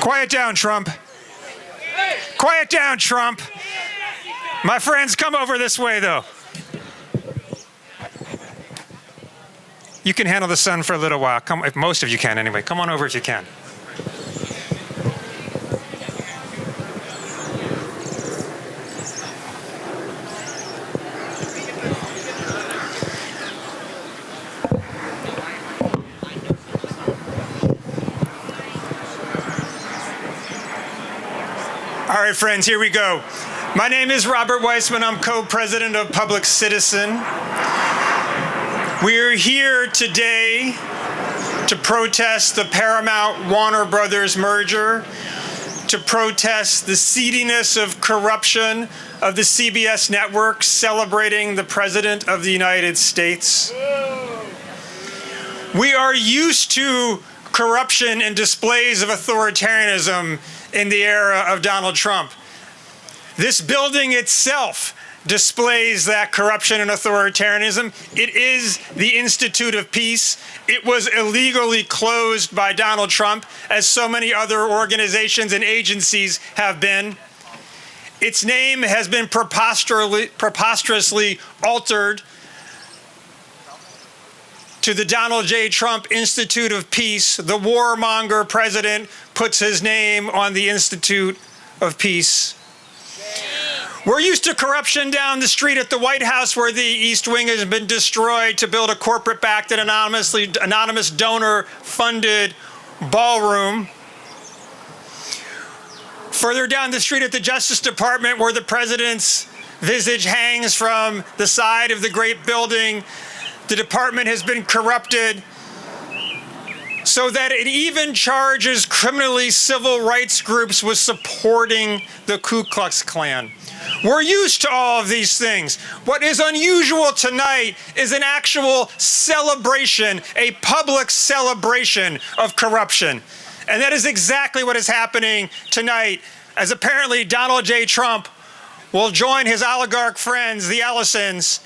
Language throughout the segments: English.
Quiet down, Trump. Quiet down, Trump. My friends, come over this way, though. You can handle the sun for a little while. Come, if most of you can anyway. Come on over if you can. All right, friends, here we go. My name is Robert Weissman. I'm co-president of Public Citizen. We're here today to protest the Paramount Warner Brothers merger, to protest the seediness of corruption of the CBS network celebrating the President of the United States. We are used to corruption and displays of authoritarianism in the era of Donald Trump. This building itself displays that corruption and authoritarianism. It is the Institute of Peace. It was illegally closed by Donald Trump, as so many other organizations and agencies have been. Its name has been preposterously altered to the Donald J. Trump Institute of Peace. The warmonger president puts his name on the Institute of Peace. We're used to corruption down the street at the White House, where the East Wing has been destroyed to build a corporate-backed and anonymous donor-funded ballroom. Further down the street at the Justice Department, where the president's visage hangs from the side of the great building, the department has been corrupted so that it even charges criminally civil rights groups with supporting the Ku Klux Klan. We're used to all of these things. What is unusual tonight is an actual celebration, a public celebration of corruption. And that is exactly what is happening tonight, as apparently Donald J. Trump will join his oligarch friends, the Ellisons,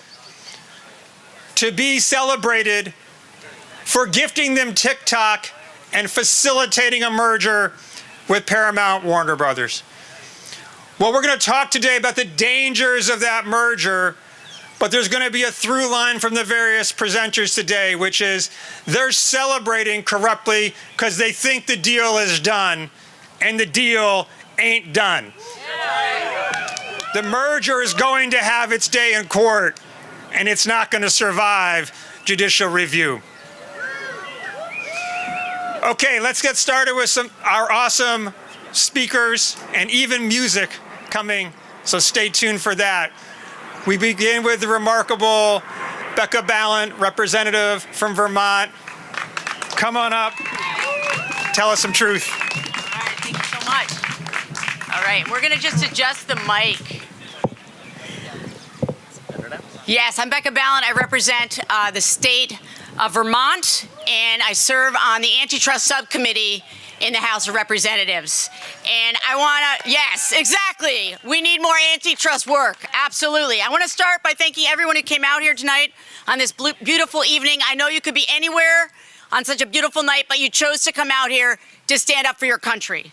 to be celebrated for gifting them TikTok and facilitating a merger with Paramount Warner Brothers. Well, we're going to talk today about the dangers of that merger, but there's going to be a through line from the various presenters today, which is they're celebrating corruptly because they think the deal is done, and the deal ain't done. The merger is going to have its day in court, and it's not going to survive judicial review. Okay, let's get started with our awesome speakers and even music coming, so stay tuned for that. We begin with the remarkable Becca Balint, representative from Vermont. Come on up, tell us some truth. All right, thank you so much. All right, we're gonna just adjust the mic. Yes, I'm Becca Balint. I represent the state of Vermont, and I serve on the Antitrust Subcommittee in the House of Representatives. And I want to, yes, exactly. We need more antitrust work. Absolutely. I want to start by thanking everyone who came out here tonight on this beautiful evening. I know you could be anywhere on such a beautiful night, but you chose to come out here to stand up for your country.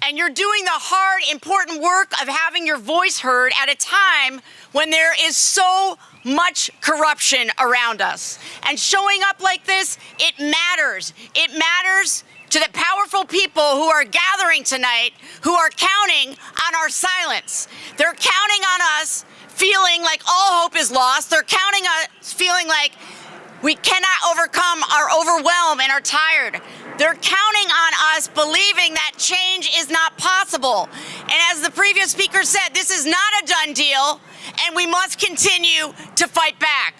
And you're doing the hard, important work of having your voice heard at a time when there is so much corruption around us. And showing up like this, it matters. It matters to the powerful people who are gathering tonight, who are counting on our silence. They're counting on us feeling like all hope is lost. They're counting on us feeling like we cannot overcome our overwhelm and are tired. They're counting on us believing that change is not possible. And as the previous speaker said, this is not a done deal, and we must continue to fight back.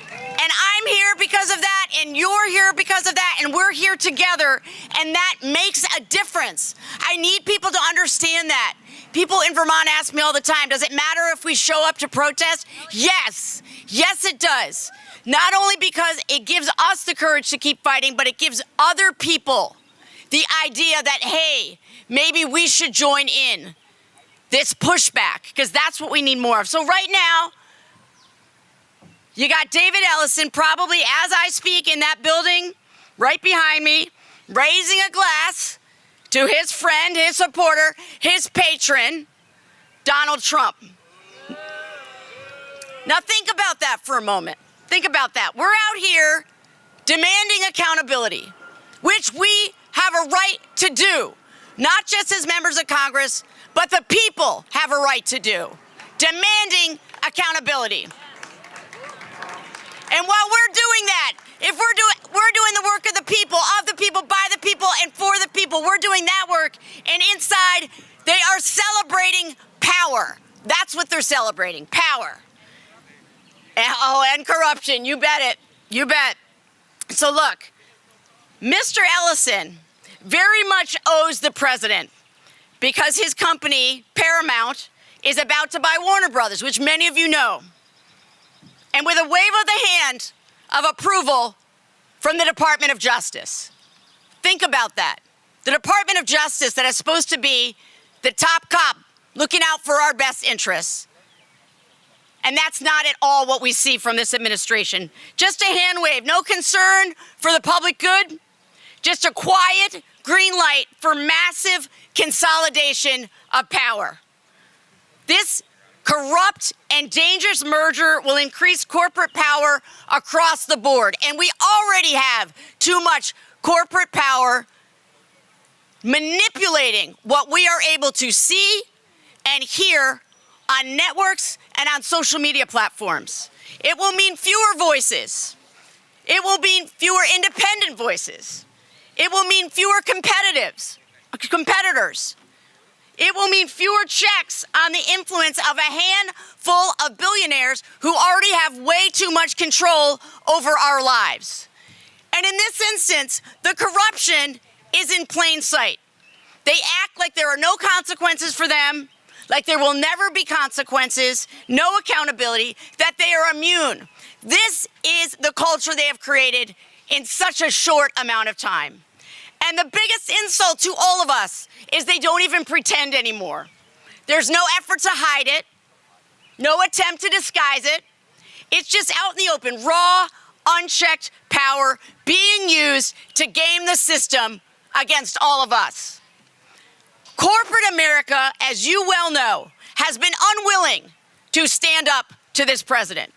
And I'm here because of that, and you're here because of that, and we're here together, and that makes a difference. I need people to understand that. People in Vermont ask me all the time, does it matter if we show up to protest? Yes. Yes, it does. Not only because it gives us the courage to keep fighting, but it gives other people the idea that, hey, maybe we should join in this pushback, because that's what we need more of. So right now, you got David Ellison, probably as I speak in that building right behind me, raising a glass to his friend, his supporter, his patron, Donald Trump. Now think about that for a moment. Think about that. We're out here demanding accountability, which we have a right to do, not just as members of Congress, but the people have a right to do, demanding accountability. And while we're doing that, if we're doing the work of the people, by the people, and for the people, we're doing that work, and inside, they are celebrating power. That's what they're celebrating, power. And corruption, you bet it, you bet. So look, Mr. Ellison very much owes the president because his company, Paramount, is about to buy Warner Brothers, which many of you know. And with a wave of the hand of approval from the Department of Justice. Think about that. The Department of Justice that is supposed to be the top cop looking out for our best interests. And that's not at all what we see from this administration. Just a hand wave, no concern for the public good, just a quiet green light for massive consolidation of power. This corrupt and dangerous merger will increase corporate power across the board. And we already have too much corporate power manipulating what we are able to see and hear on networks and on social media platforms. It will mean fewer voices. It will mean fewer independent voices. It will mean fewer competitors. It will mean fewer checks on the influence of a handful of billionaires who already have way too much control over our lives. And in this instance, the corruption is in plain sight. They act like there are no consequences for them, like there will never be consequences, no accountability, that they are immune. This is the culture they have created in such a short amount of time. And the biggest insult to all of us is they don't even pretend anymore. There's no effort to hide it, no attempt to disguise it. It's just out in the open, raw, unchecked power being used to game the system against all of us. Corporate America, as you well know, has been unwilling to stand up to this president.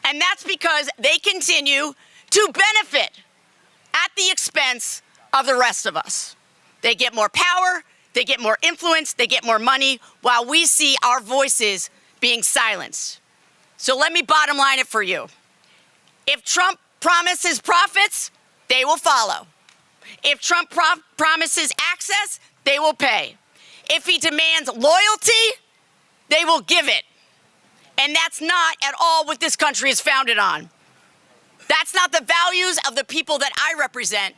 And that's because they continue to benefit at the expense of the rest of us. They get more power, they get more influence, they get more money, while we see our voices being silenced. So let me bottom line it for you. If Trump promises profits, they will follow. If Trump promises access, they will pay. If he demands loyalty, they will give it. And that's not at all what this country is founded on. That's not the values of the people that I represent.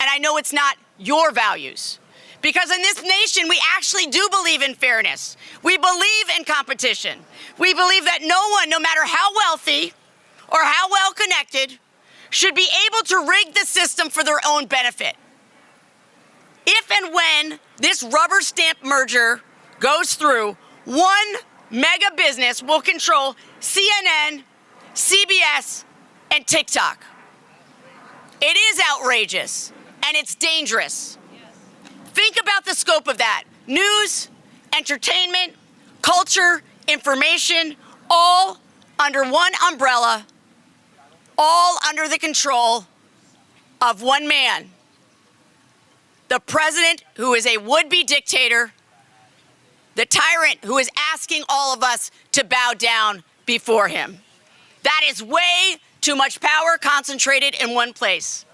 And I know it's not your values. Because in this nation, we actually do believe in fairness. We believe in competition. We believe that no one, no matter how wealthy or how well connected, should be able to rig the system for their own benefit. If and when this rubber stamp merger goes through, one mega business will control CNN, CBS, and TikTok. It is outrageous, and it's dangerous. Think about the scope of that. News, entertainment, culture, information, all under one umbrella, all under the control of one man. The president, who is a would-be dictator, the tyrant who is asking all of us to bow down before him. That is way too much power concentrated in one place.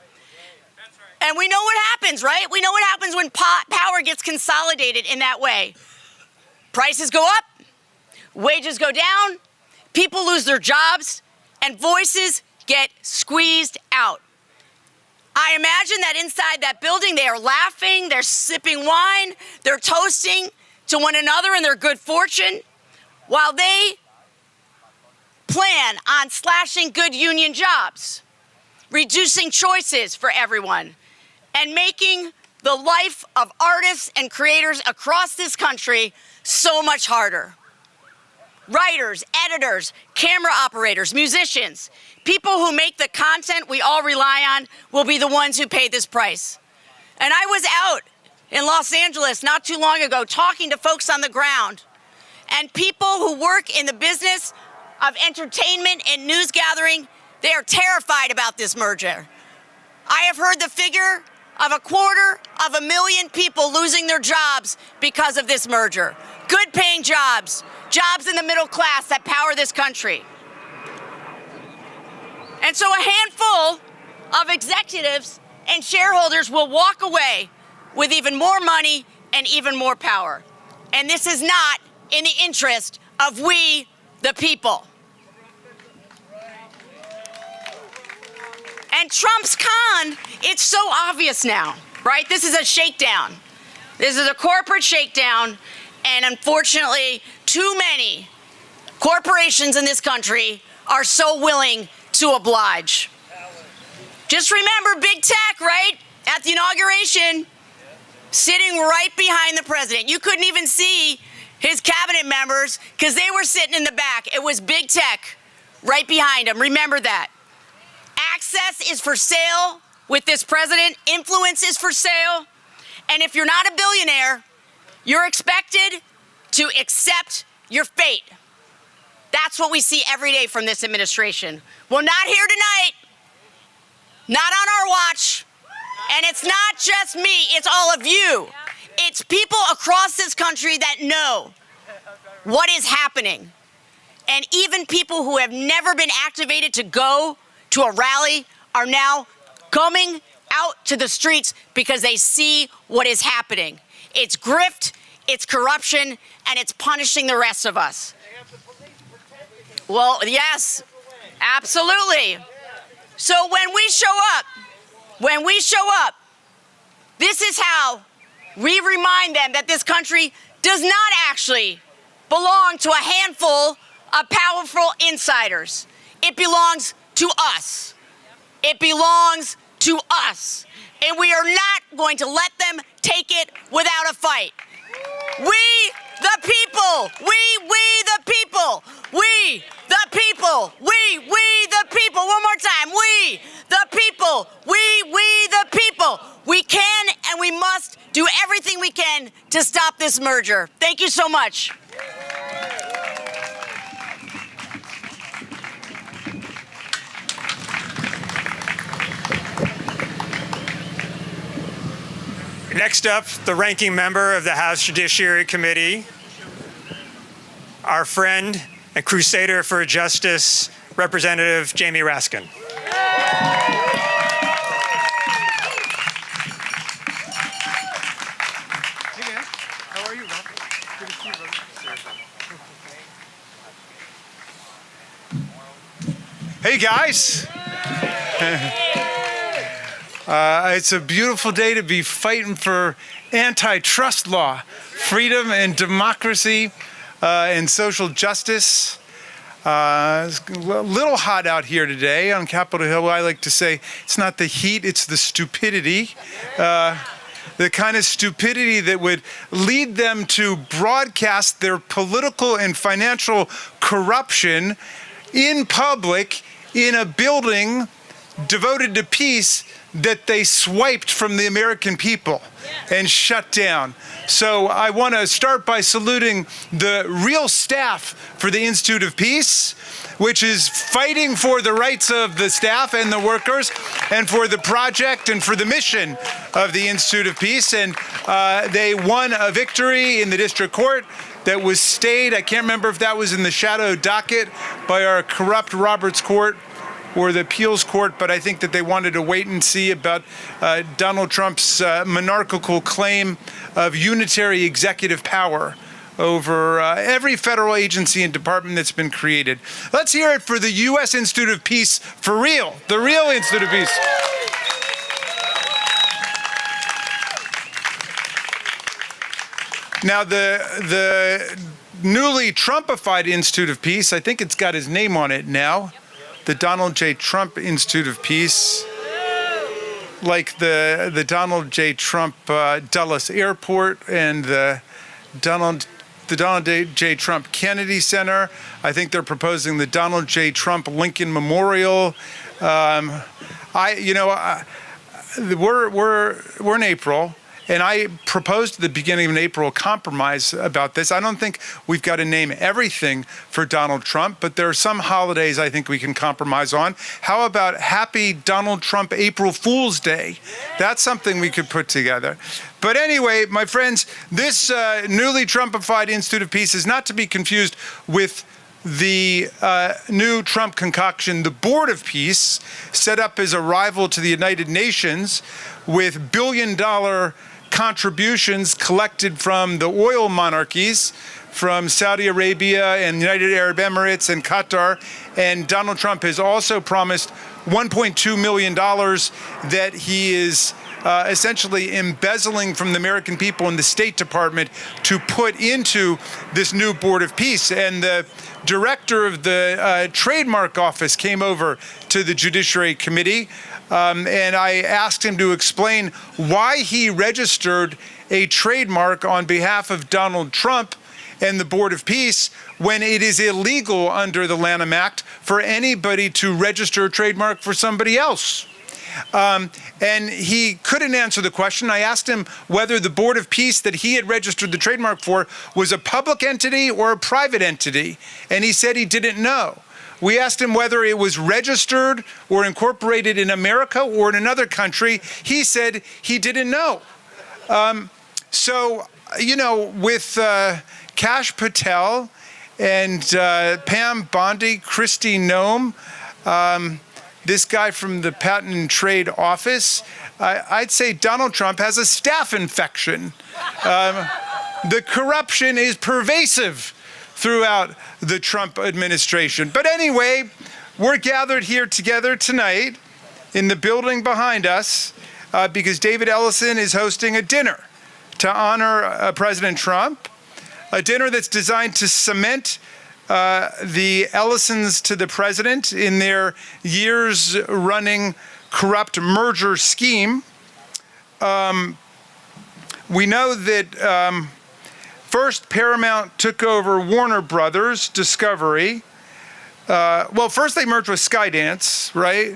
And we know what happens, right? We know what happens when power gets consolidated in that way. Prices go up, wages go down, people lose their jobs, and voices get squeezed out. I imagine that inside that building, they are laughing, they're sipping wine, they're toasting to one another in their good fortune, while they plan on slashing good union jobs, reducing choices for everyone, and making the life of artists and creators across this country so much harder. Writers, editors, camera operators, musicians, people who make the content we all rely on will be the ones who pay this price. And I was out in Los Angeles not too long ago, talking to folks on the ground and people who work in the business of entertainment and news gathering. They are terrified about this merger. I have heard the figure of 250,000 people losing their jobs because of this merger. Good paying jobs, jobs in the middle class that power this country. And so a handful of executives and shareholders will walk away with even more money and even more power. And this is not in the interest of we, the people. And Trump's con, it's so obvious now, right? This is a shakedown. This is a corporate shakedown, and unfortunately, too many corporations in this country are so willing to oblige. Just remember big tech, right? At the inauguration, sitting right behind the president. You couldn't even see his cabinet members because they were sitting in the back. It was big tech right behind him. Remember that. Access is for sale with this president. Influence is for sale. And if you're not a billionaire, you're expected to accept your fate. That's what we see every day from this administration. Well, not here tonight. Not on our watch. And it's not just me, it's all of you. It's people across this country that know what is happening. And even people who have never been activated to go to a rally are now coming out to the streets because they see what is happening. It's grift, it's corruption, and it's punishing the rest of us. Well, yes, absolutely. So when we show up, this is how we remind them that this country does not actually belong to a handful of powerful insiders. It belongs to us. It belongs to us. And we are not going to let them take it without a fight. We, the people, we the people, we, the people, we, the people. One more time. We, the people, we, the people. We can and we must do everything we can to stop this merger. Thank you so much. Next up, the ranking member of the House Judiciary Committee, our friend and crusader for justice, Representative Jamie Raskin. Hey man, how are you, Rob? Good to see you, brother. Hey guys. It's a beautiful day to be fighting for antitrust law, freedom and democracy, and social justice. It's a little hot out here today on Capitol Hill. I like to say it's not the heat, it's the stupidity. The kind of stupidity that would lead them to broadcast their political and financial corruption in public in a building devoted to peace that they swiped from the American people and shut down. So I want to start by saluting the real staff for the Institute of Peace, which is fighting for the rights of the staff and the workers and for the project and for the mission of the Institute of Peace. And they won a victory in the district court that was stayed. I can't remember if that was in the shadow docket by our corrupt Roberts Court or the appeals court, but I think that they wanted to wait and see about Donald Trump's monarchical claim of unitary executive power over every federal agency and department that's been created. Let's hear it for the U.S. Institute of Peace for real, the real Institute of Peace. Now, the newly Trumpified Institute of Peace, I think it's got his name on it now, the Donald J. Trump Institute of Peace, like the Donald J. Trump Dulles Airport and the Donald J. Trump Kennedy Center. I think they're proposing the Donald J. Trump Lincoln Memorial. We're in April, And I proposed at the beginning of April a compromise about this. I don't think we've got to name everything for Donald Trump, but there are some holidays I think we can compromise on. How about Happy Donald Trump April Fool's Day? That's something we could put together. But anyway, my friends, this newly Trumpified Institute of Peace is not to be confused with the new Trump concoction, the Board of Peace, set up as a rival to the United Nations with billion-dollar contributions collected from the oil monarchies, from Saudi Arabia and United Arab Emirates and Qatar. And Donald Trump has also promised $1.2 million that he is essentially embezzling from the American people in the State Department to put into this new Board of Peace. And the director of the trademark office came over to the Judiciary Committee, and I asked him to explain why he registered a trademark on behalf of Donald Trump and the Board of Peace when it is illegal under the Lanham Act for anybody to register a trademark for somebody else. And he couldn't answer the question. I asked him whether the Board of Peace that he had registered the trademark for was a public entity or a private entity, and he said he didn't know. We asked him whether it was registered or incorporated in America or in another country. He said he didn't know. So, you know, with Kash Patel and Pam Bondi, Kristi Noem, this guy from the Patent and Trade Office, I'd say Donald Trump has a staph infection. The corruption is pervasive throughout the Trump administration. But anyway, we're gathered here together tonight in the building behind us because David Ellison is hosting a dinner to honor President Trump, a dinner that's designed to cement the Ellisons to the president in their years-running corrupt merger scheme. We know that first Paramount took over Warner Brothers Discovery. Well, first they merged with Skydance, right?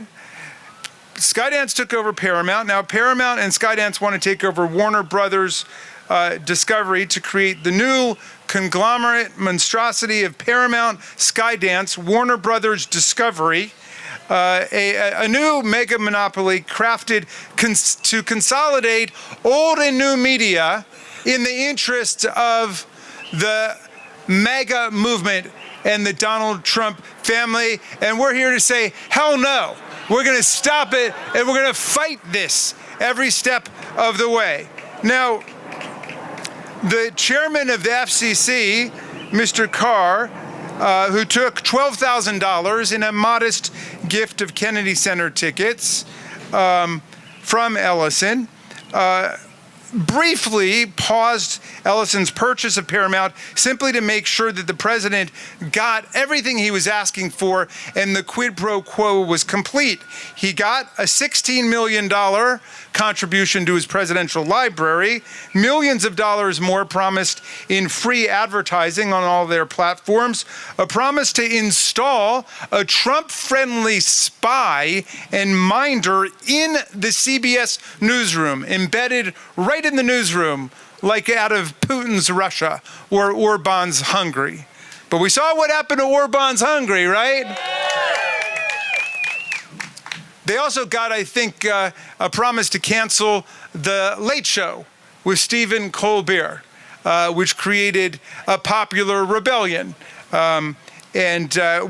Skydance took over Paramount. Now Paramount and Skydance want to take over Warner Brothers Discovery to create the new conglomerate monstrosity of Paramount, Skydance, Warner Brothers Discovery, a new mega monopoly crafted to consolidate old and new media in the interest of the MAGA movement and the Donald Trump family. And we're here to say, hell no. We're going to stop it, and we're going to fight this every step of the way. Now, the chairman of the FCC, Mr. Carr, who took $12,000 in a modest gift of Kennedy Center tickets from Ellison, briefly paused Ellison's purchase of Paramount simply to make sure that the president got everything he was asking for and the quid pro quo was complete. He got a $16 million contribution to his presidential library, millions of dollars more promised in free advertising on all their platforms, a promise to install a Trump-friendly spy and minder in the CBS newsroom, embedded right in the newsroom, like out of Putin's Russia or Orban's Hungary. But we saw what happened to Orban's Hungary, right? They also got, I think, a promise to cancel The Late Show with Stephen Colbert, which created a popular rebellion. And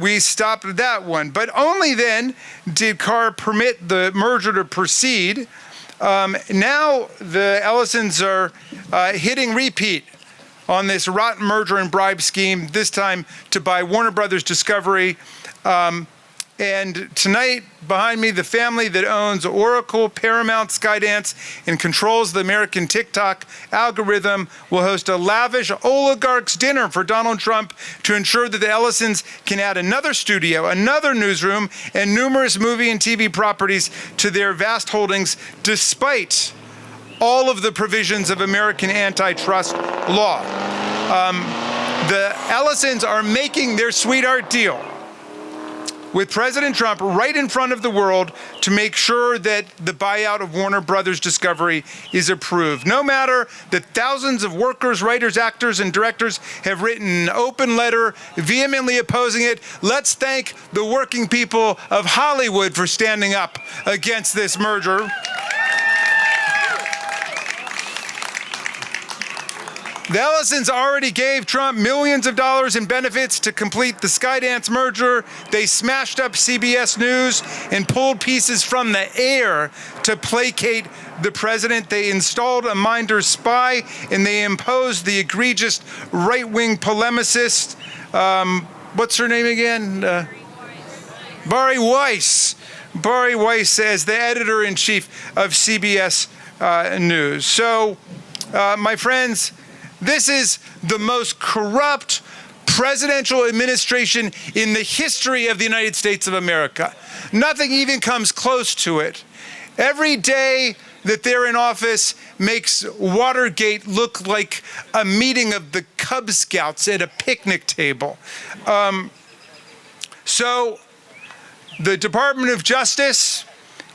we stopped that one. But only then did Carr permit the merger to proceed. Now the Ellisons are hitting repeat on this rotten merger and bribe scheme, this time to buy Warner Brothers Discovery. And tonight, behind me, the family that owns Oracle, Paramount, Skydance, and controls the American TikTok algorithm will host a lavish oligarchs dinner for Donald Trump to ensure that the Ellisons can add another studio, another newsroom, and numerous movie and TV properties to their vast holdings, despite all of the provisions of American antitrust law. The Ellisons are making their sweetheart deal with President Trump right in front of the world to make sure that the buyout of Warner Brothers Discovery is approved. No matter that thousands of workers, writers, actors, and directors have written an open letter vehemently opposing it, let's thank the working people of Hollywood for standing up against this merger. The Ellisons already gave Trump millions of dollars in benefits to complete the Skydance merger. They smashed up CBS News and pulled pieces from the air to placate the president. They installed a Minder spy, and they imposed the egregious right-wing polemicist, what's her name again? Bari Weiss. Bari Weiss as the editor-in-chief of CBS News. So, my friends, this is the most corrupt presidential administration in the history of the United States of America. Nothing even comes close to it. Every day that they're in office makes Watergate look like a meeting of the Cub Scouts at a picnic table. So the Department of Justice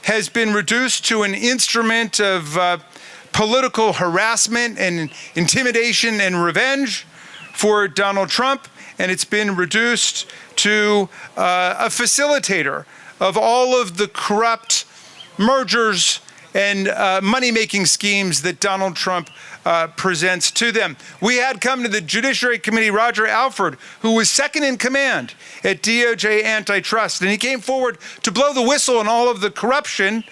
has been reduced to an instrument of political harassment and intimidation and revenge for Donald Trump, and it's been reduced to a facilitator of all of the corrupt mergers and money-making schemes that Donald Trump presents to them. We had come to the Judiciary Committee Roger Alford, who was second in command at DOJ Antitrust, and he came forward to blow the whistle on all of the corruption.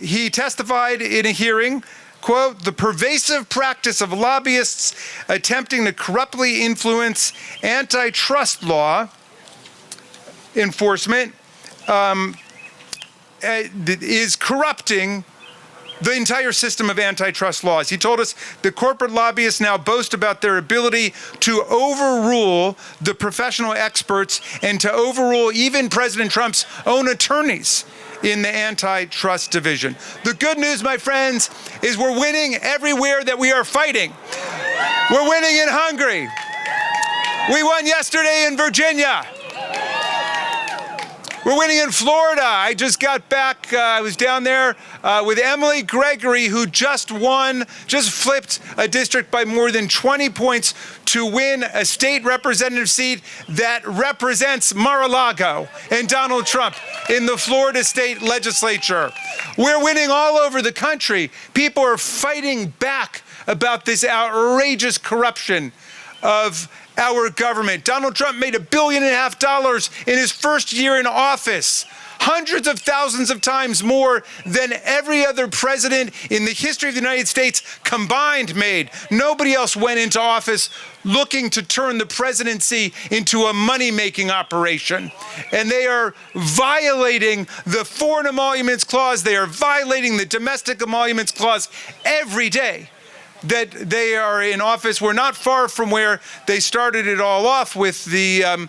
He testified in a hearing, quote, "The pervasive practice of lobbyists attempting to corruptly influence antitrust law enforcement is corrupting the entire system of antitrust laws." He told us the corporate lobbyists now boast about their ability to overrule the professional experts and to overrule even President Trump's own attorneys in the antitrust division. The good news, my friends, is we're winning everywhere that we are fighting. We're winning in Hungary. We won yesterday in Virginia. We're winning in Florida. I just got back, I was down there with Emily Gregory, who just flipped a district by more than 20 points to win a state representative seat that represents Mar-a-Lago and Donald Trump in the Florida state legislature. We're winning all over the country. People are fighting back about this outrageous corruption of our government. Donald Trump made $1.5 billion in his first year in office, hundreds of thousands of times more than every other president in the history of the United States combined made. Nobody else went into office looking to turn the presidency into a money-making operation. And they are violating the Foreign Emoluments Clause. They are violating the Domestic Emoluments Clause every day that they are in office. We're not far from where they started it all off with the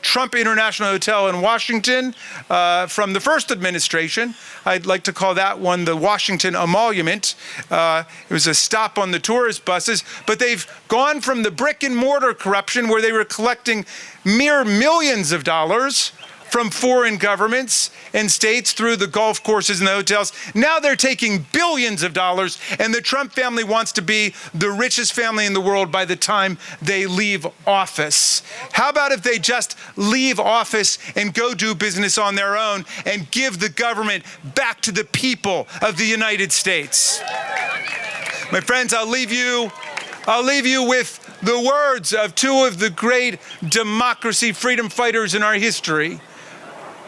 Trump International Hotel in Washington from the first administration. I'd like to call that one the Washington emolument. It was a stop on the tourist buses, but they've gone from the brick and mortar corruption where they were collecting mere millions of dollars from foreign governments and states through the golf courses and the hotels. Now they're taking billions of dollars, and the Trump family wants to be the richest family in the world by the time they leave office. How about if they just leave office and go do business on their own and give the government back to the people of the United States? My friends, I'll leave you with the words of two of the great democracy freedom fighters in our history,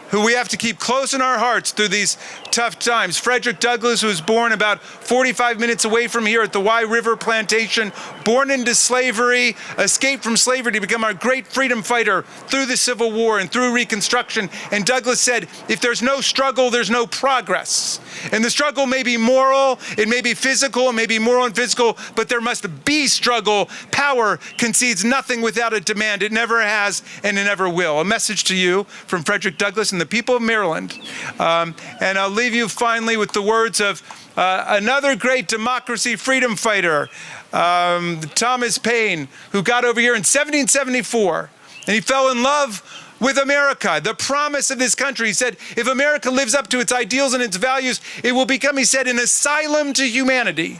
who we have to keep close in our hearts through these tough times. Frederick Douglass, who was born about 45 minutes away from here at the Wye River Plantation, born into slavery, escaped from slavery to become our great freedom fighter through the Civil War and through Reconstruction. And Douglass said, if there's no struggle, there's no progress. And the struggle may be moral, it may be physical, it may be moral and physical, but there must be struggle. Power concedes nothing without a demand. It never has, and it never will. A message to you from Frederick Douglass and the people of Maryland. And I'll leave you finally with the words of another great democracy freedom fighter, Thomas Paine, who got over here in 1774, and he fell in love with America, the promise of this country. He said, if America lives up to its ideals and its values, it will become, he said, an asylum to humanity.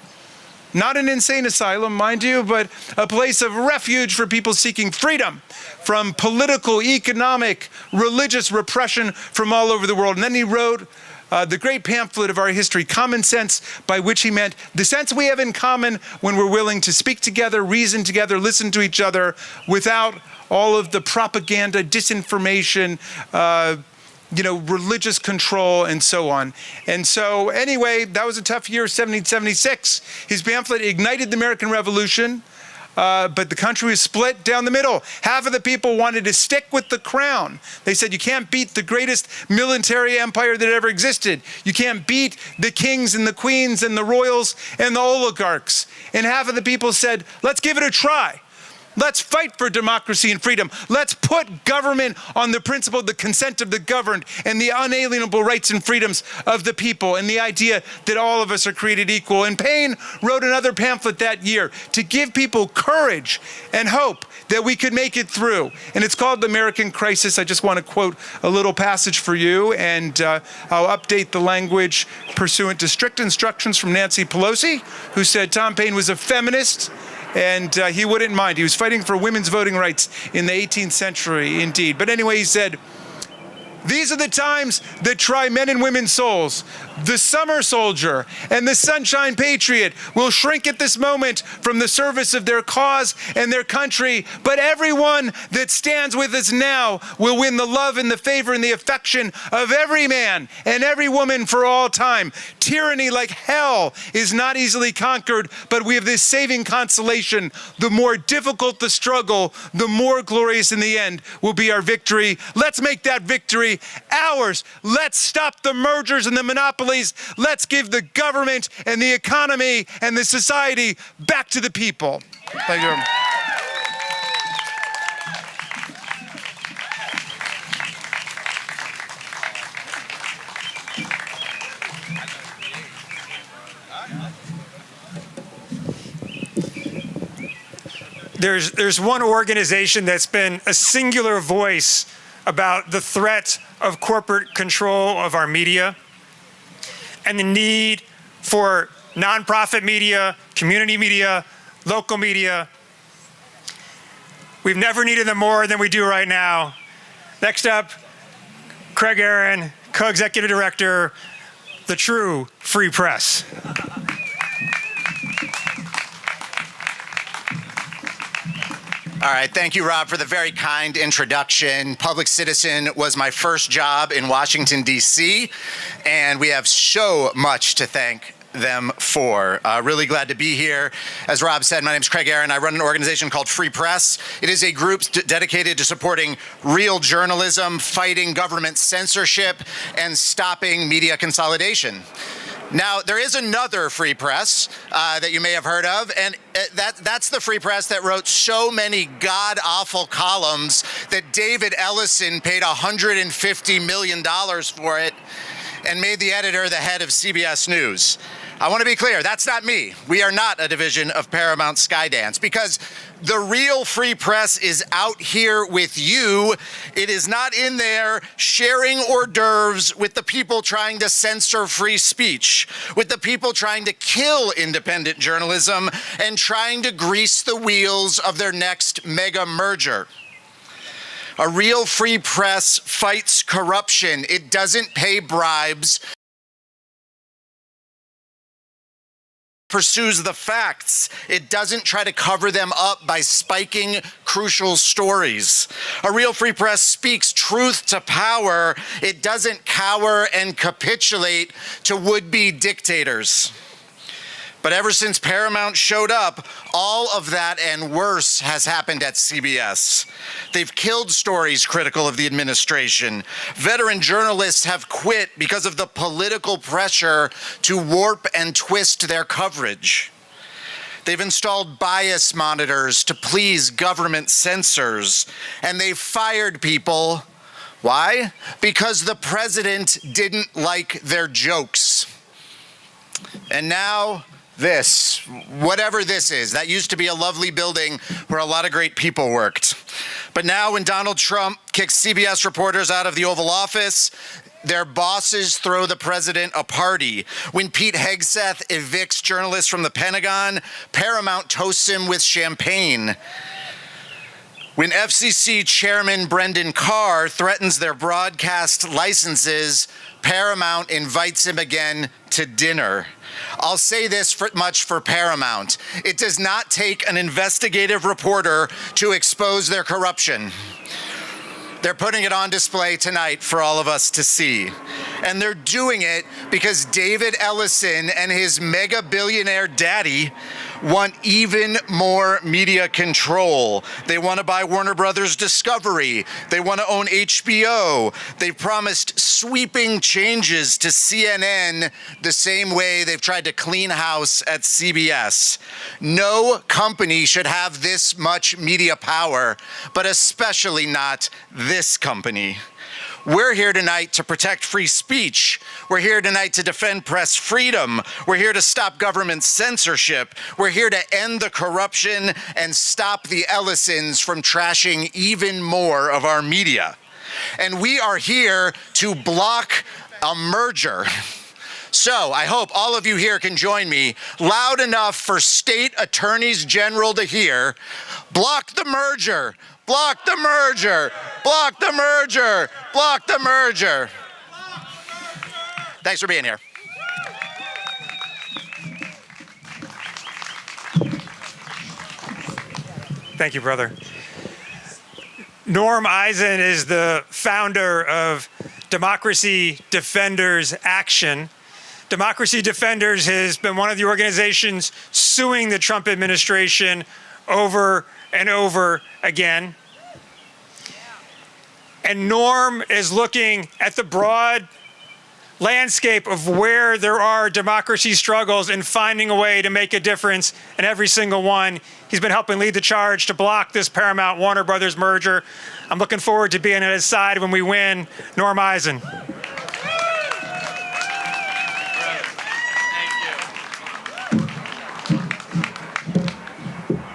Not an insane asylum, mind you, but a place of refuge for people seeking freedom from political, economic, religious repression from all over the world. And then he wrote the great pamphlet of our history, Common Sense, by which he meant the sense we have in common when we're willing to speak together, reason together, listen to each other without all of the propaganda, disinformation, religious control, and so on. And so anyway, that was a tough year, 1776. His pamphlet ignited the American Revolution, but the country was split down the middle. Half of the people wanted to stick with the crown. They said, you can't beat the greatest military empire that ever existed. You can't beat the kings and the queens and the royals and the oligarchs. And half of the people said, let's give it a try. Let's fight for democracy and freedom. Let's put government on the principle of the consent of the governed and the unalienable rights and freedoms of the people, and the idea that all of us are created equal. And Paine wrote another pamphlet that year to give people courage and hope that we could make it through. And it's called The American Crisis. I just want to quote a little passage for you, and I'll update the language pursuant to strict instructions from Nancy Pelosi, who said Tom Paine was a feminist, and he wouldn't mind. He was fighting for women's voting rights in the 18th century, indeed. But anyway, he said, these are the times that try men and women's souls. The summer soldier and the sunshine patriot will shrink at this moment from the service of their cause and their country, but everyone that stands with us now will win the love and the favor and the affection of every man and every woman for all time. Tyranny like hell is not easily conquered, but we have this saving consolation. The more difficult the struggle, the more glorious in the end will be our victory. Let's make that victory ours. Let's stop the mergers and the monopolies. Let's give the government and the economy and the society back to the people. Thank you. There's one organization that's been a singular voice about the threat of corporate control of our media and the need for nonprofit media, community media, local media. We've never needed them more than we do right now. Next up, Craig Aaron, co-executive director, the True Free Press. All right, thank you, Rob, for the very kind introduction. Public Citizen was my first job in Washington, D.C., and we have so much to thank them for. Really glad to be here. As Rob said, my name is Craig Aaron. I run an organization called Free Press. It is a group dedicated to supporting real journalism, fighting government censorship, and stopping media consolidation. Now, there is another free press that you may have heard of, and that's the free press that wrote so many god-awful columns that David Ellison paid $150 million for it and made the editor the head of CBS News. I want to be clear, that's not me. We are not a division of Paramount Skydance, because the real free press is out here with you. It is not in there sharing hors d'oeuvres with the people trying to censor free speech, with the people trying to kill independent journalism and trying to grease the wheels of their next mega merger. A real free press fights corruption. It doesn't pay bribes. Pursues the facts. It doesn't try to cover them up by spiking crucial stories. A real free press speaks truth to power. It doesn't cower and capitulate to would-be dictators. But ever since Paramount showed up, all of that and worse has happened at CBS. They've killed stories critical of the administration. Veteran journalists have quit because of the political pressure to warp and twist their coverage. They've installed bias monitors to please government censors, and they've fired people. Why? Because the president didn't like their jokes. And now, This, whatever this is, that used to be a lovely building where a lot of great people worked. But now when Donald Trump kicks CBS reporters out of the Oval Office, their bosses throw the president a party. When Pete Hegseth evicts journalists from the Pentagon, Paramount toasts him with champagne. When FCC Chairman Brendan Carr threatens their broadcast licenses, Paramount invites him again to dinner. I'll say this much for Paramount. It does not take an investigative reporter to expose their corruption. They're putting it on display tonight for all of us to see. And they're doing it because David Ellison and his mega billionaire daddy want even more media control. They want to buy Warner Brothers Discovery. They want to own HBO. They've promised sweeping changes to CNN the same way they've tried to clean house at CBS. No company should have this much media power, but especially not this company. We're here tonight to protect free speech. We're here tonight to defend press freedom. We're here to stop government censorship. We're here to end the corruption and stop the Ellisons from trashing even more of our media. And we are here to block a merger. So I hope all of you here can join me loud enough for state attorneys general to hear. Block the merger. Block the merger. Block the merger. Block the merger. Thanks for being here. Thank you, brother. Norm Eisen is the founder of Democracy Defenders Action. Democracy Defenders has been one of the organizations suing the Trump administration over and over again. And Norm is looking at the broad landscape of where there are democracy struggles and finding a way to make a difference in every single one. He's been helping lead the charge to block this Paramount Warner Brothers merger. I'm looking forward to being at his side when we win. Norm Eisen.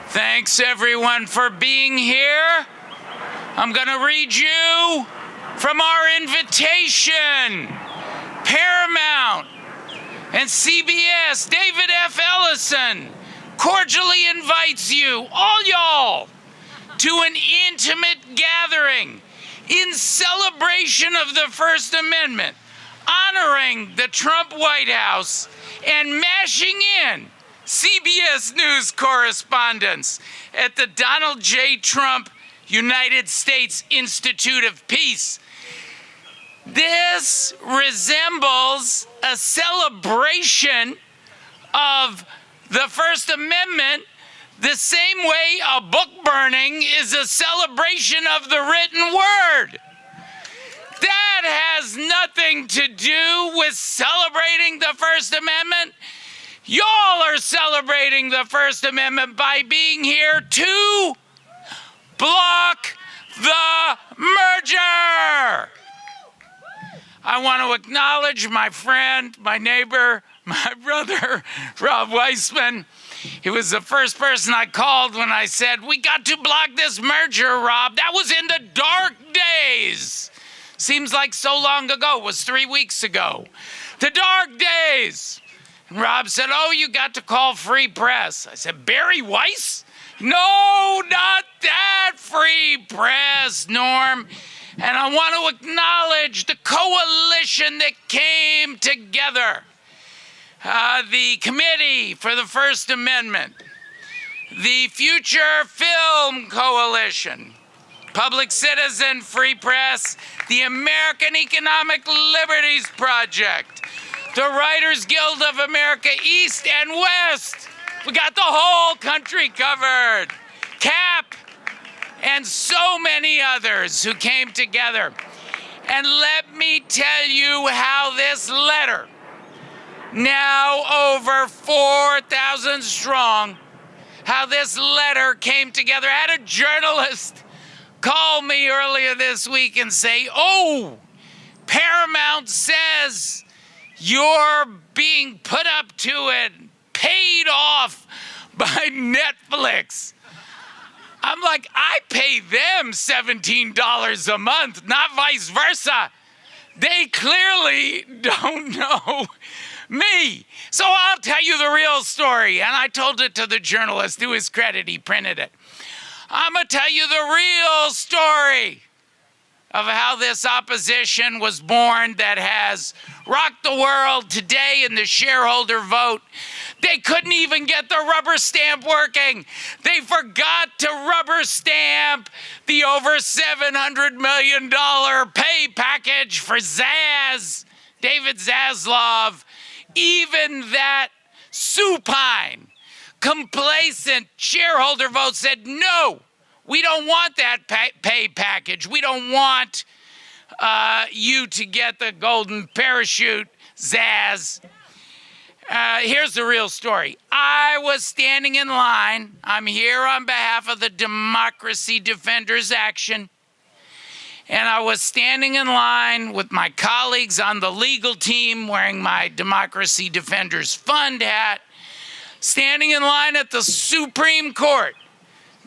Thanks everyone for being here. I'm gonna read you from our invitation. Paramount and CBS, David F. Ellison cordially invites you, all y'all, to an intimate gathering in celebration of the First Amendment, honoring the Trump White House and mashing in CBS News correspondents at the Donald J. Trump United States Institute of Peace. This resembles a celebration of the First Amendment the same way a book burning is a celebration of the written word. That has nothing to do with celebrating the First Amendment. Y'all are celebrating the First Amendment by being here to block the merger. I want to acknowledge my friend, my neighbor, my brother, Rob Weissman. He was the first person I called when I said, we got to block this merger, Rob. That was in the dark days. Seems like so long ago. It was 3 weeks ago. The dark days. And Rob said, oh, you got to call Free Press. I said, Barry Weiss? No, not that Free Press, Norm. And I want to acknowledge the coalition that came together. The Committee for the First Amendment, the Future Film Coalition, Public Citizen Free Press, the American Economic Liberties Project, the Writers Guild of America East and West. We got the whole country covered. CAP, and so many others who came together. And let me tell you how this letter, now over 4,000 strong, how this letter came together. I had a journalist call me earlier this week and say, oh, Paramount says you're being put up to it, paid off by Netflix. I'm like, I pay them $17 a month, not vice versa. They clearly don't know me. So I'll tell you the real story. And I told it to the journalist. To his credit, he printed it. I'm going to tell you the real story of how this opposition was born that has rocked the world today in the shareholder vote. They couldn't even get the rubber stamp working. They forgot to rubber stamp the over $700 million pay package for Zaz, David Zaslav. Even that supine, complacent shareholder vote said, no, we don't want that pay package. We don't want you to get the golden parachute, Zaz. Here's the real story. I was standing in line. I'm here on behalf of the Democracy Defenders Action. And I was standing in line with my colleagues on the legal team wearing my Democracy Defenders Fund hat, standing in line at the Supreme Court,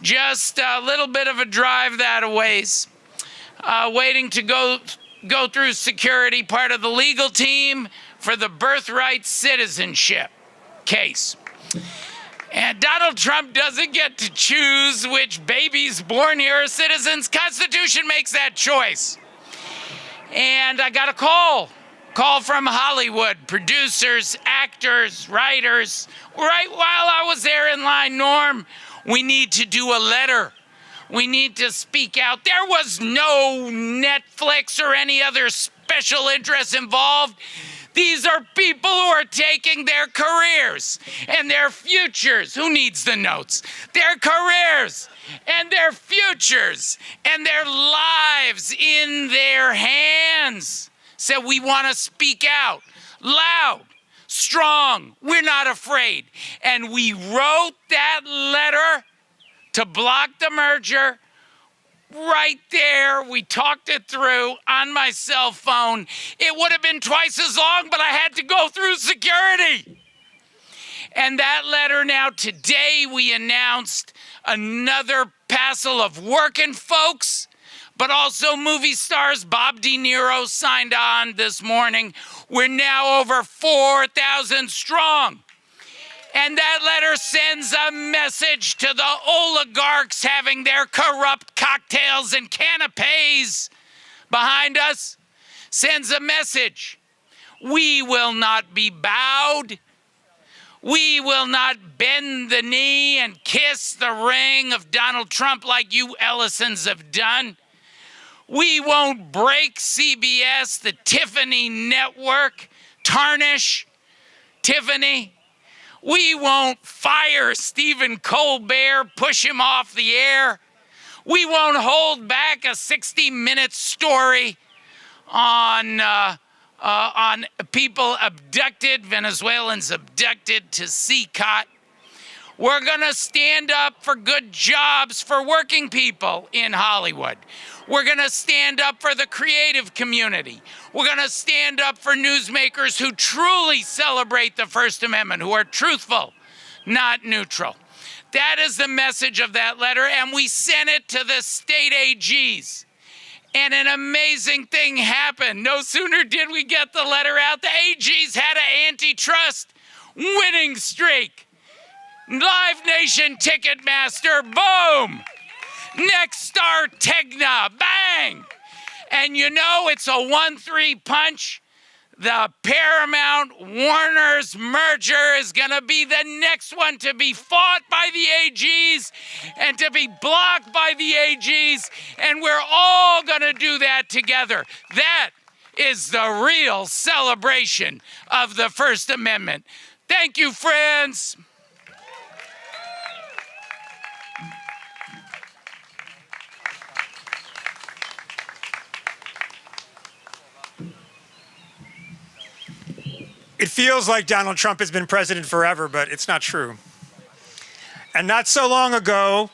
just a little bit of a drive that a ways, waiting to go through security, part of the legal team for the birthright citizenship case. And Donald Trump doesn't get to choose which babies born here are citizens. Constitution makes that choice. And I got a call from Hollywood, producers, actors, writers. Right while I was there in line, Norm, we need to do a letter. We need to speak out. There was no Netflix or any other special interest involved. These are people who are taking their careers and their futures. Who needs the notes? Their careers and their futures and their lives in their hands. So we want to speak out loud, strong. We're not afraid. And we wrote that letter to block the merger. Right there, we talked it through on my cell phone. It would have been twice as long, but I had to go through security. And that letter now, today we announced another passel of working folks, but also movie stars. Bob De Niro signed on this morning. We're now over 4,000 strong. And that letter sends a message to the oligarchs having their corrupt cocktails and canapes behind us. Sends a message. We will not be bowed. We will not bend the knee and kiss the ring of Donald Trump like you Ellisons have done. We won't break CBS, the Tiffany network, tarnish Tiffany. We won't fire Stephen Colbert, push him off the air. We won't hold back a 60-minute story on people abducted, Venezuelans abducted to CCOT. We're going to stand up for good jobs for working people in Hollywood. We're going to stand up for the creative community. We're going to stand up for newsmakers who truly celebrate the First Amendment, who are truthful, not neutral. That is the message of that letter, and we sent it to the state AGs. And an amazing thing happened. No sooner did we get the letter out, the AGs had an antitrust winning streak. Live Nation Ticketmaster, boom! Nexstar Tegna, bang! And you know, it's a 1-3 punch. The Paramount Warner's merger is going to be the next one to be fought by the AGs and to be blocked by the AGs. And we're all going to do that together. That is the real celebration of the First Amendment. Thank you, friends. It feels like Donald Trump has been president forever, but it's not true. And not so long ago,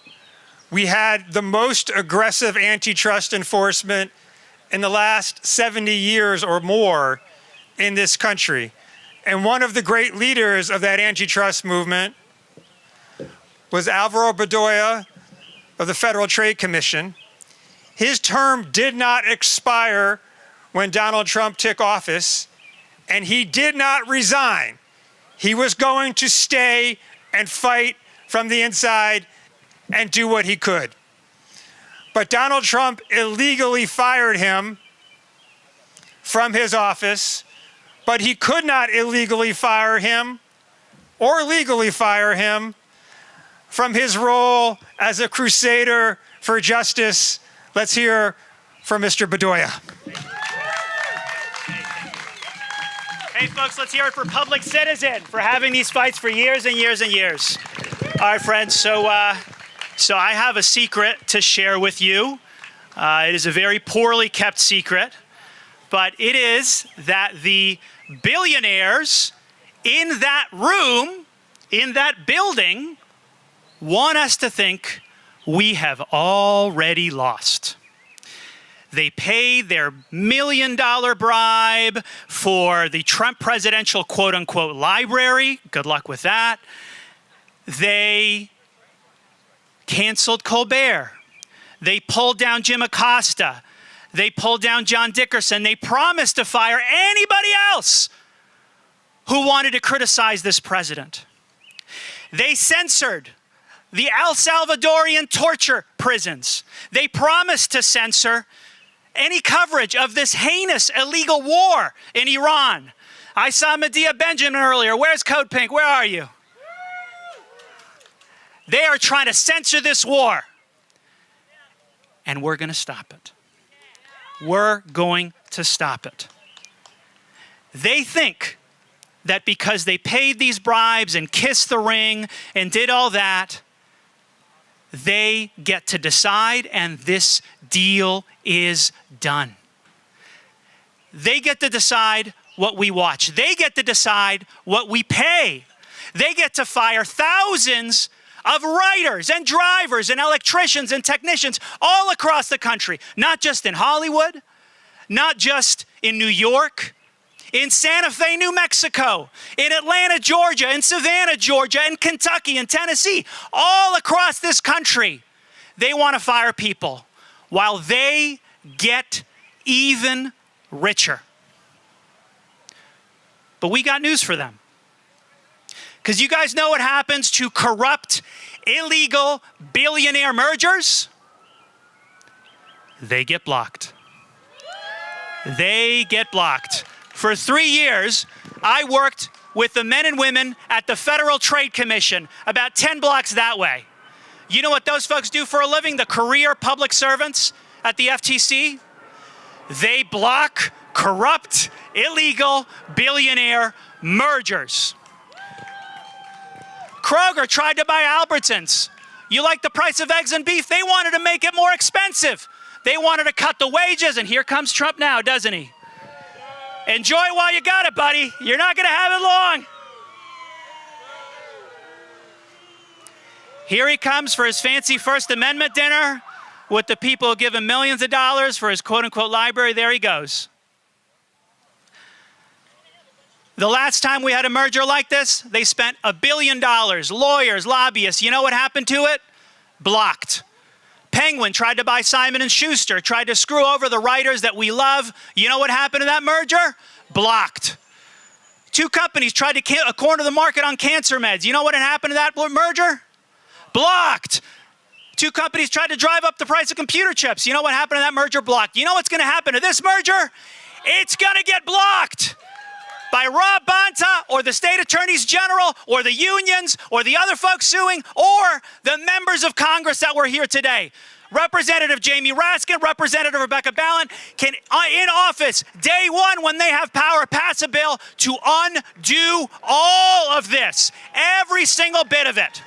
we had the most aggressive antitrust enforcement in the last 70 years or more in this country. And one of the great leaders of that antitrust movement was Alvaro Bedoya of the Federal Trade Commission. His term did not expire when Donald Trump took office, and he did not resign. He was going to stay and fight from the inside and do what he could. But Donald Trump illegally fired him from his office, but he could not illegally fire him or legally fire him from his role as a crusader for justice. Let's hear from Mr. Bedoya. Hey folks, let's hear it for Public Citizen for having these fights for years and years and years. All right, friends, so I have a secret to share with you. It is a very poorly kept secret, but it is that the billionaires in that room, in that building, want us to think we have already lost. They paid their $1 million bribe for the Trump presidential quote-unquote library. Good luck with that. They canceled Colbert. They pulled down Jim Acosta. They pulled down John Dickerson. They promised to fire anybody else who wanted to criticize this president. They censored the El Salvadorian torture prisons. They promised to censor any coverage of this heinous illegal war in Iran. I saw Medea Benjamin earlier. Where's Code Pink? Where are you? They are trying to censor this war. And we're going to stop it. We're going to stop it. They think that because they paid these bribes and kissed the ring and did all that, they get to decide, and this deal is done. They get to decide what we watch. They get to decide what we pay. They get to fire thousands of writers and drivers and electricians and technicians all across the country, not just in Hollywood, not just in New York, in Santa Fe, New Mexico, in Atlanta, Georgia, in Savannah, Georgia, in Kentucky, in Tennessee, all across this country. They want to fire people while they get even richer. But we got news for them. Because you guys know what happens to corrupt, illegal, billionaire mergers? They get blocked. They get blocked. For 3 years, I worked with the men and women at the Federal Trade Commission, about 10 blocks that way. You know what those folks do for a living, the career public servants at the FTC? They block corrupt, illegal, billionaire mergers. Kroger tried to buy Albertsons. You like the price of eggs and beef? They wanted to make it more expensive. They wanted to cut the wages, and here comes Trump now, doesn't he? Enjoy it while you got it, buddy. You're not going to have it long. Here he comes for his fancy First Amendment dinner with the people who give him millions of dollars for his quote-unquote library. There he goes. The last time we had a merger like this, they spent $1 billion, lawyers, lobbyists. You know what happened to it? Blocked. Penguin tried to buy Simon & Schuster, tried to screw over the writers that we love. You know what happened to that merger? Blocked. Two companies tried to corner the market on cancer meds. You know what happened to that merger? Blocked. Two companies tried to drive up the price of computer chips. You know what happened to that merger? Blocked. You know what's going to happen to this merger? It's going to get blocked by Rob Bonta or the state attorneys general or the unions or the other folks suing or the members of Congress that were here today. Representative Jamie Raskin, Representative Rebecca Balint can, in office, day one when they have power, pass a bill to undo all of this, every single bit of it.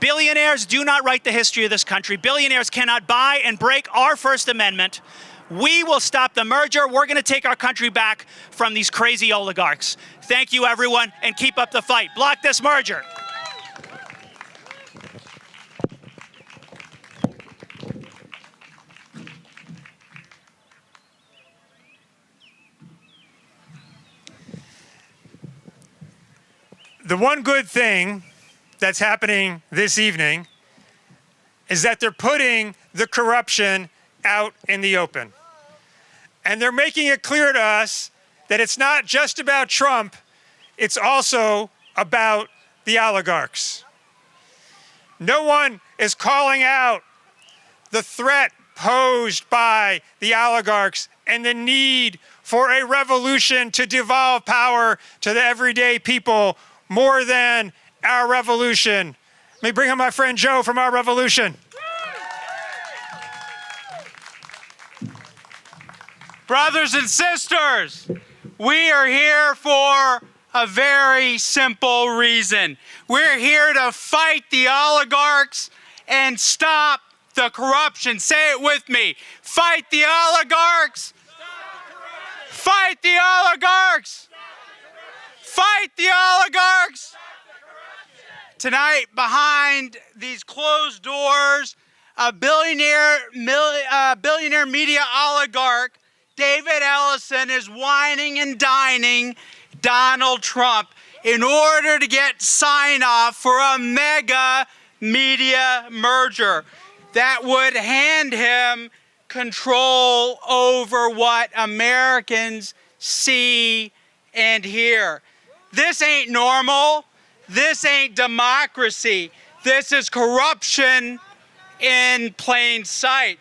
Billionaires do not write the history of this country. Billionaires cannot buy and break our First Amendment. We will stop the merger. We're going to take our country back from these crazy oligarchs. Thank you, everyone, and keep up the fight. Block this merger. The one good thing that's happening this evening is that they're putting the corruption out in the open. And they're making it clear to us that it's not just about Trump, it's also about the oligarchs. No one is calling out the threat posed by the oligarchs and the need for a revolution to devolve power to the everyday people more than our revolution. Let me bring up my friend Joe from Our Revolution. Brothers and sisters, we are here for a very simple reason. We're here to fight the oligarchs and stop the corruption. Say it with me. Fight the oligarchs. Fight the oligarchs. Fight the oligarchs. Tonight, behind these closed doors, a billionaire media oligarch, David Ellison, is whining and dining Donald Trump in order to get sign-off for a mega media merger that would hand him control over what Americans see and hear. This ain't normal. This ain't democracy. This is corruption in plain sight.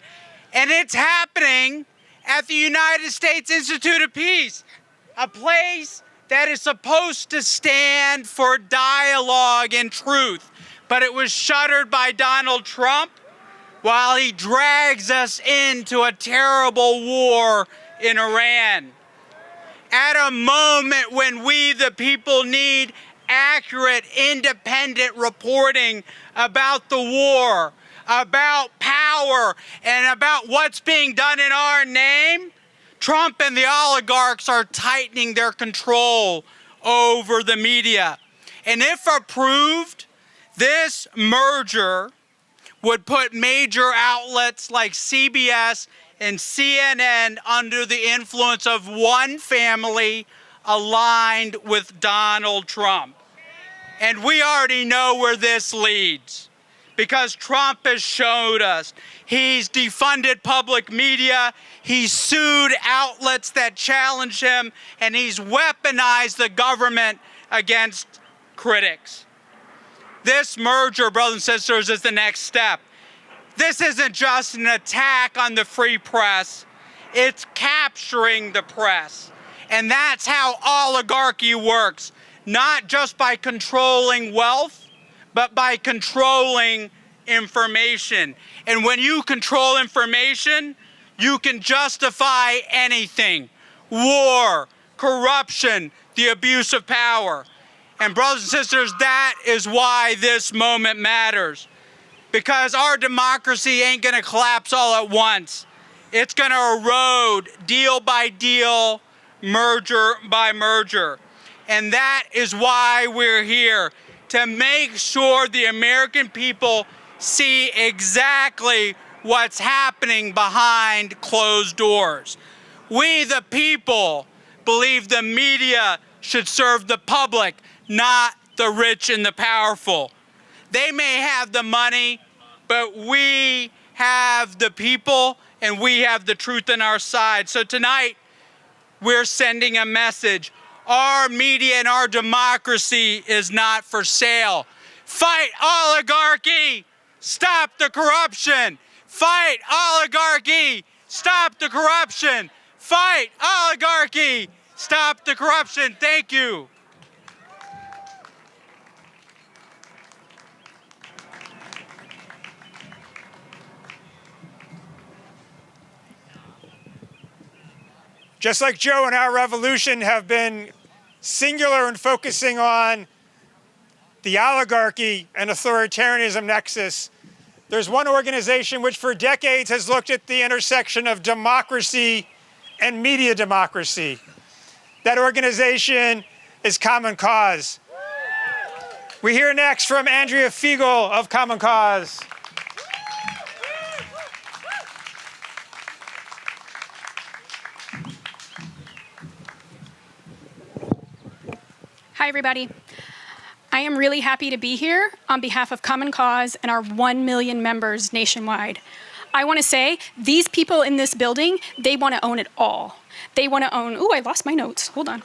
And it's happening at the United States Institute of Peace, a place that is supposed to stand for dialogue and truth. But it was shuttered by Donald Trump while he drags us into a terrible war in Iran. At a moment when we, the people, need accurate, independent reporting about the war, about power, and about what's being done in our name, Trump and the oligarchs are tightening their control over the media. And if approved, this merger would put major outlets like CBS and CNN under the influence of one family aligned with Donald Trump. And we already know where this leads, because Trump has showed us. He's defunded public media, he's sued outlets that challenge him, and he's weaponized the government against critics. This merger, brothers and sisters, is the next step. This isn't just an attack on the free press, it's capturing the press. And that's how oligarchy works, not just by controlling wealth, but by controlling information. And when you control information, you can justify anything: war, corruption, the abuse of power. And brothers and sisters, that is why this moment matters. Because our democracy ain't gonna collapse all at once. It's gonna erode deal by deal, merger by merger. And that is why we're here, to make sure the American people see exactly what's happening behind closed doors. We, the people, believe the media should serve the public, not the rich and the powerful. They may have the money, but we have the people and we have the truth on our side. So tonight, we're sending a message. Our media and our democracy is not for sale. Fight oligarchy, stop the corruption. Fight oligarchy, stop the corruption. Fight oligarchy, stop the corruption. Thank you. Just like Joe and Our Revolution have been singular in focusing on the oligarchy and authoritarianism nexus, there's one organization which for decades has looked at the intersection of democracy and media democracy. That organization is Common Cause. We hear next from Andrea Fiegel of Common Cause. Hi, everybody. I am really happy to be here on behalf of Common Cause and our 1 million members nationwide. I want to say these people in this building, they want to own it all. They want to own, ooh, I lost my notes. Hold on.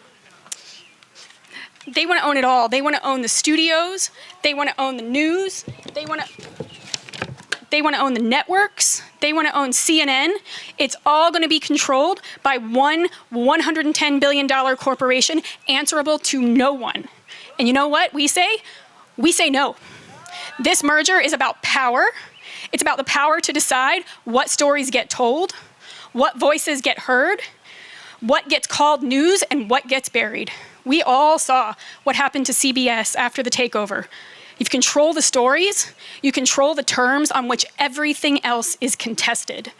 They want to own it all. They want to own the studios. They want to own the news. They want to own the networks. They want to own CNN. It's all going to be controlled by one $110 billion corporation answerable to no one. And you know what we say? We say no. This merger is about power. It's about the power to decide what stories get told, what voices get heard, what gets called news, and what gets buried. We all saw what happened to CBS after the takeover. You control the stories, you control the terms on which everything else is contested.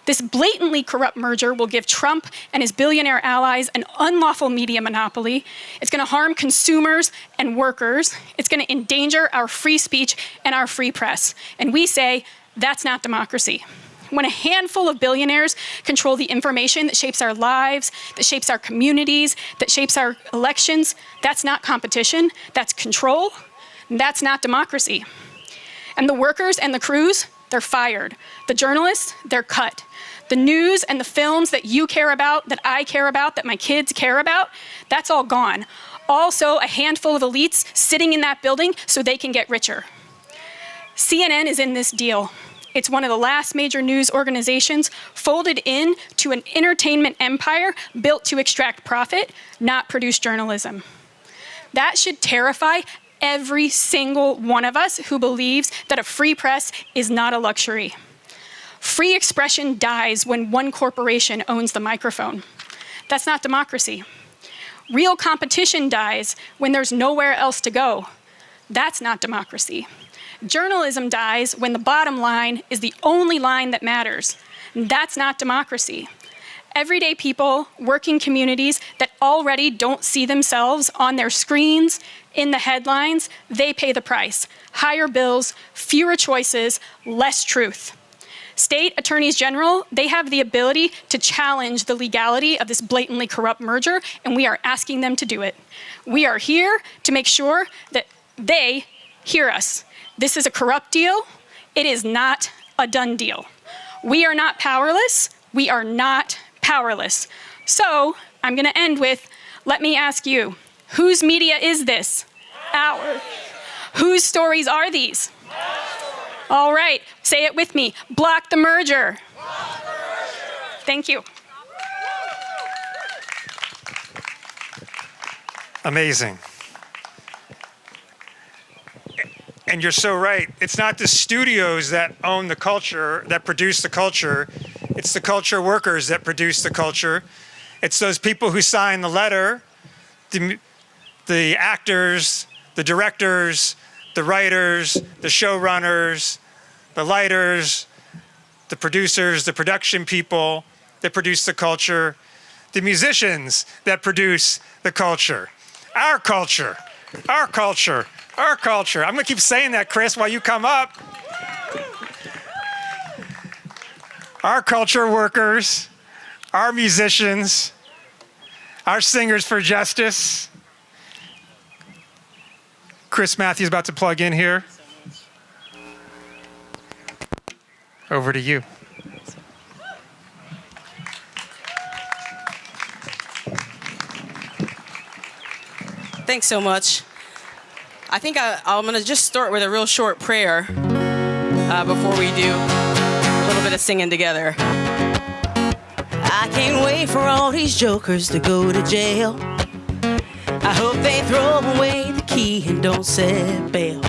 This blatantly corrupt merger will give Trump and his billionaire allies an unlawful media monopoly. It's going to harm consumers and workers. It's going to endanger our free speech and our free press. And we say, that's not democracy. When a handful of billionaires control the information that shapes our lives, that shapes our communities, that shapes our elections, that's not competition, that's control. That's not democracy. And the workers and the crews, they're fired. The journalists, they're cut. The news and the films that you care about, that I care about, that my kids care about, that's all gone. Also, a handful of elites sitting in that building so they can get richer. CNN is in this deal. It's one of the last major news organizations folded in to an entertainment empire built to extract profit, not produce journalism. That should terrify every single one of us who believes that a free press is not a luxury. Free expression dies when one corporation owns the microphone. That's not democracy. Real competition dies when there's nowhere else to go. That's not democracy. Journalism dies when the bottom line is the only line that matters. That's not democracy. Everyday people, working communities that already don't see themselves on their screens, in the headlines, they pay the price. Higher bills, fewer choices, less truth. State attorneys general, they have the ability to challenge the legality of this blatantly corrupt merger, and we are asking them to do it. We are here to make sure that they hear us. This is a corrupt deal. It is not a done deal. We are not powerless. We are not powerless. So I'm going to end with, let me ask you, whose media is this? Ours. Whose stories are these? All right, say it with me. Block the merger. Block the merger. Thank you. Amazing. And you're so right. It's not the studios that own the culture, that produce the culture. It's the culture workers that produce the culture. It's those people who sign the letter, the actors, the directors, the writers, the showrunners, the lighters, the producers, the production people that produce the culture, the musicians that produce the culture. Our culture, our culture, our culture. I'm gonna keep saying that, Chris, while you come up. Our culture workers, our musicians, our singers for justice. Chris Matthews about to plug in here. Over to you. Thanks so much. I think I'm going to just start with a real short prayer before we do a little bit of singing together. I can't wait for all these jokers to go to jail. I hope they throw away the key and don't set bail.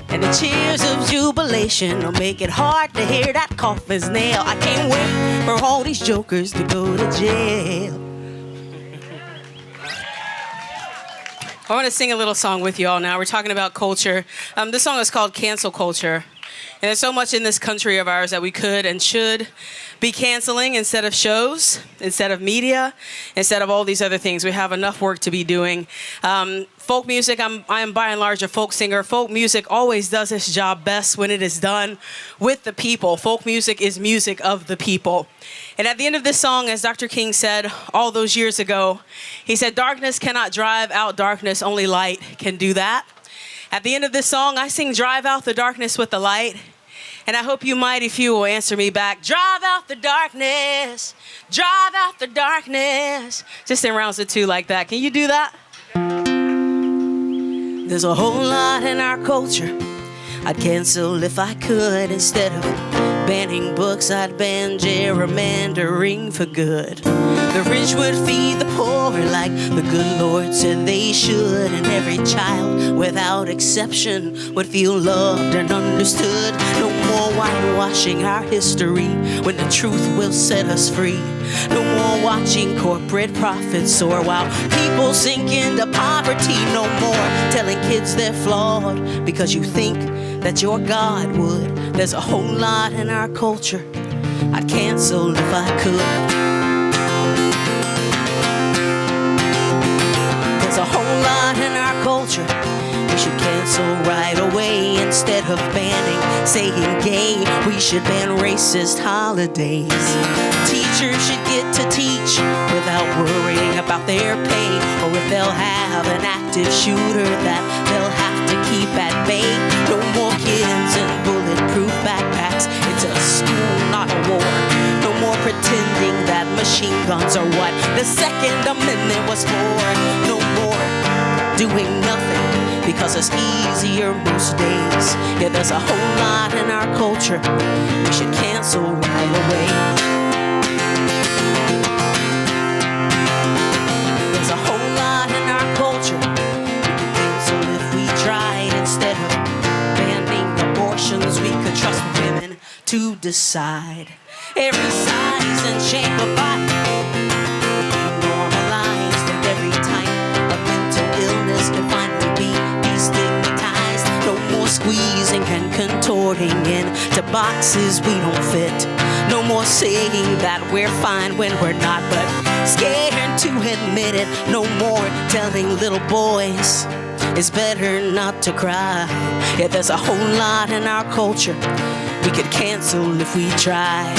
And the cheers of jubilation will make it hard to hear that coffin's nail. I can't wait for all these jokers to go to jail. I want to sing a little song with you all now. We're talking about culture. This song is called Cancel Culture. And there's so much in this country of ours that we could and should be canceling instead of shows, instead of media, instead of all these other things. We have enough work to be doing. Folk music, I am by and large a folk singer. Folk music always does its job best when it is done with the people. Folk music is music of the people. And at the end of this song, as Dr. King said all those years ago, he said, "Darkness cannot drive out darkness, only light can do that." At the end of this song, I sing "Drive out the darkness with the light." And I hope you mighty few will answer me back. Drive out the darkness, drive out the darkness. Just in rounds of two like that. Can you do that? There's a whole lot in our culture I'd cancel if I could. Instead of banning books, I'd ban gerrymandering for good. The rich would feed the poor like the good Lord said they should. And every child, without exception, would feel loved and understood. No more whitewashing our history when the truth will set us free. No more watching corporate profits soar while people sink into poverty. No more telling kids they're flawed because you think that your God would. There's a whole lot in our culture I'd cancel if I could. There's a whole lot in our culture we should cancel right away. Instead of banning saying gay, we should ban racist holidays. Teachers should get to teach without worrying about their pay, or if they'll have an active shooter that they'll have to keep at bay. No more kids in bulletproof backpacks. It's a school, not a war. No more pretending that machine guns are what the Second Amendment was for. No more doing nothing because it's easier most days. Yeah, there's a whole lot in our culture we should cancel right away. There's a whole lot in our culture we could cancel if we tried. Instead of banning abortions, we could trust women to decide. Every size and shape of body normalized, and every type of mental illness can finally be destigmatized. No more squeezing and contorting into boxes we don't fit. No more saying that we're fine when we're not, but scared to admit it. No more telling little boys it's better not to cry. Yeah, there's a whole lot in our culture we could cancel if we tried.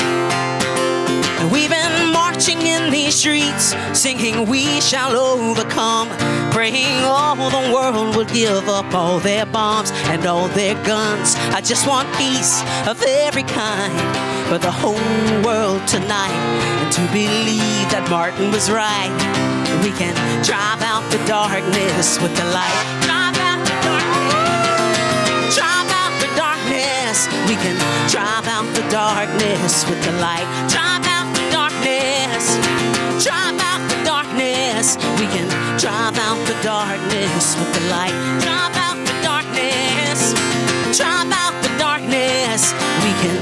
And we've been marching in these streets, singing we shall overcome, praying all the world will give up all their bombs and all their guns. I just want peace of every kind for the whole world tonight, and to believe that Martin was right. We can drive out the darkness with the light. Drive out the darkness. Drive out the darkness. We can drive out the darkness with the light. Drive out the darkness. Drive out the darkness. We can drive out the darkness with the light. Drive out the darkness. Drive out the darkness. We can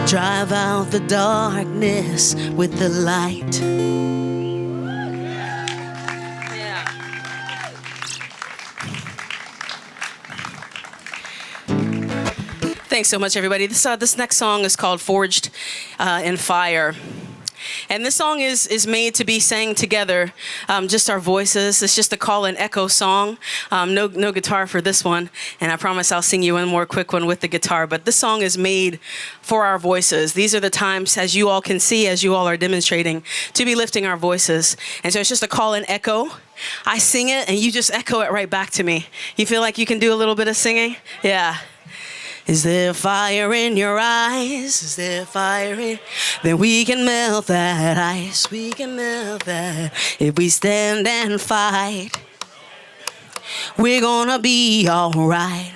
drive out the darkness with the light. Thanks so much, everybody. This next song is called Forged in Fire. And this song is made to be sang together, just our voices. It's just a call and echo song. No guitar for this one. And I promise I'll sing you one more quick one with the guitar. But this song is made for our voices. These are the times, as you all can see, as you all are demonstrating, to be lifting our voices. And so it's just a call and echo. I sing it, and you just echo it right back to me. You feel like you can do a little bit of singing? Yeah. Is there fire in your eyes? Is there fire in? Then we can melt that ice. We can melt that. If we stand and fight, we're gonna be alright.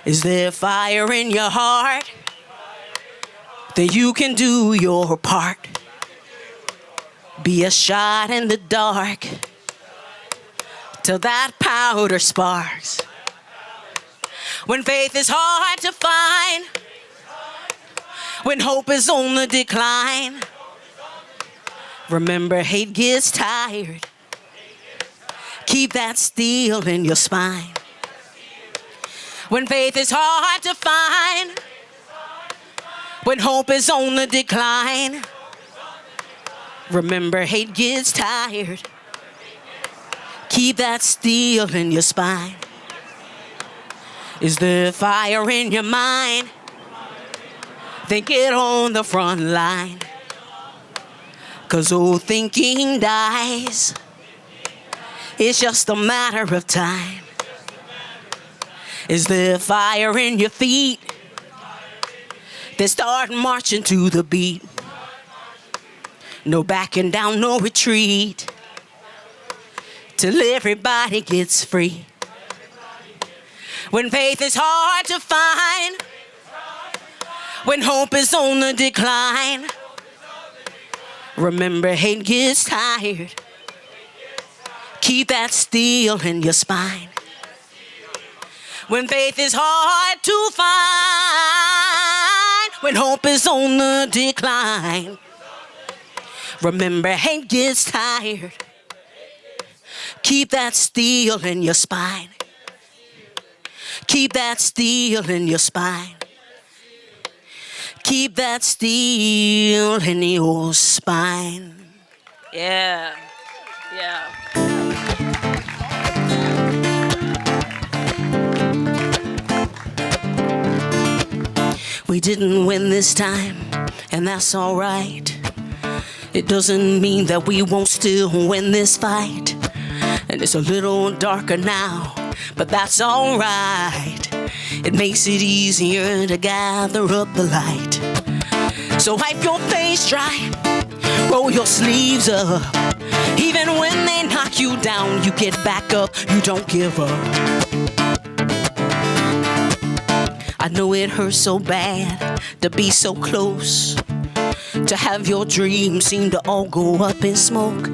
Is there fire in your heart? Then you can do your part. Be a shot in the dark till that powder sparks. When faith is hard to find, when hope is on the decline, remember hate gets tired. Keep that steel in your spine. When faith is hard to find, when hope is on the decline, remember hate gets tired. Keep that steel in your spine. Is there fire in your mind? Then get on the front line. 'Cause old thinking dies. It's just a matter of time. Is there fire in your feet? Then start marching to the beat. No backing down, no retreat. Till everybody gets free. When faith is hard to find, when hope is on the decline, remember hate gets tired. Keep that steel in your spine. When faith is hard to find, when hope is on the decline, remember hate gets tired. Keep that steel in your spine. Keep that steel in your spine. Keep that steel in your spine. Yeah. Yeah. We didn't win this time, and that's all right. It doesn't mean that we won't still win this fight. And it's a little darker now, but that's all right. It makes it easier to gather up the light. So wipe your face dry, roll your sleeves up. Even when they knock you down, you get back up, you don't give up. I know it hurts so bad to be so close, to have your dreams seem to all go up in smoke.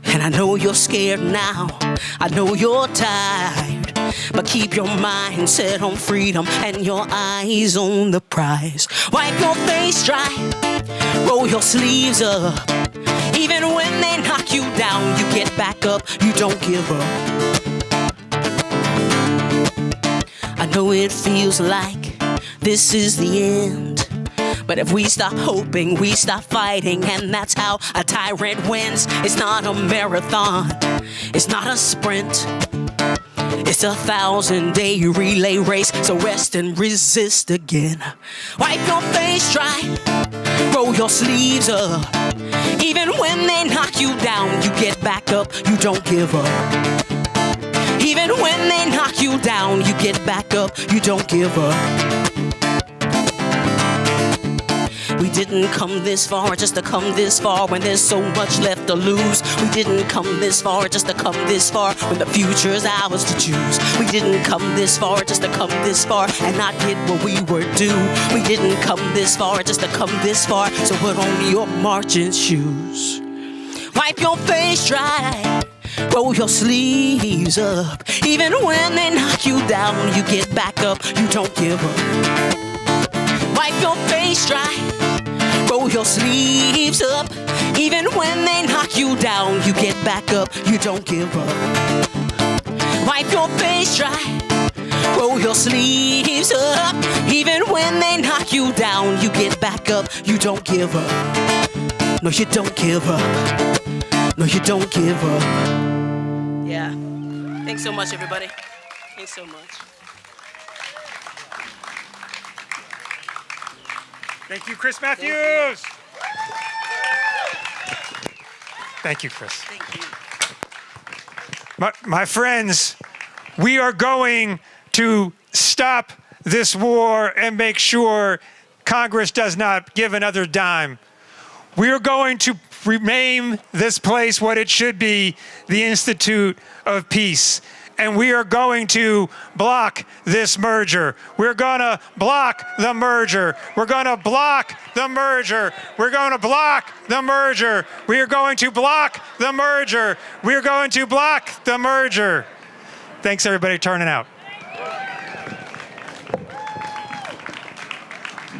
And I know you're scared now, I know you're tired, but keep your mind set on freedom and your eyes on the prize. Wipe your face dry, roll your sleeves up. Even when they knock you down, you get back up, you don't give up. I know it feels like this is the end, but if we stop hoping, we stop fighting, and that's how a tyrant wins. It's not a marathon, it's not a sprint. It's a 1,000-day relay race, so rest and resist again. Wipe your face dry, roll your sleeves up. Even when they knock you down, you get back up, you don't give up. Even when they knock you down, you get back up, you don't give up. We didn't come this far just to come this far when there's so much left to lose. We didn't come this far just to come this far when the future's ours to choose. We didn't come this far just to come this far and not get what we were due. We didn't come this far just to come this far, so put on your marching shoes. Wipe your face dry, roll your sleeves up. Even when they knock you down, you get back up, you don't give up. Wipe your face dry, roll your sleeves up. Even when they knock you down, you get back up, you don't give up. Wipe your face dry, roll your sleeves up. Even when they knock you down, you get back up, you don't give up. No, you don't give up. No, you don't give up. Yeah. Thanks so much, everybody. Thanks so much. Thank you, Chris Matthews. Thank you, Chris. Thank you. My friends, we are going to stop this war and make sure Congress does not give another dime. We are going to rename this place what it should be, the Institute of Peace. And we are going to block this merger. We're going to block the merger. We're going to block the merger. We're going to block the merger. We are going to block the merger. We are going to block the merger. Thanks, everybody, turning out.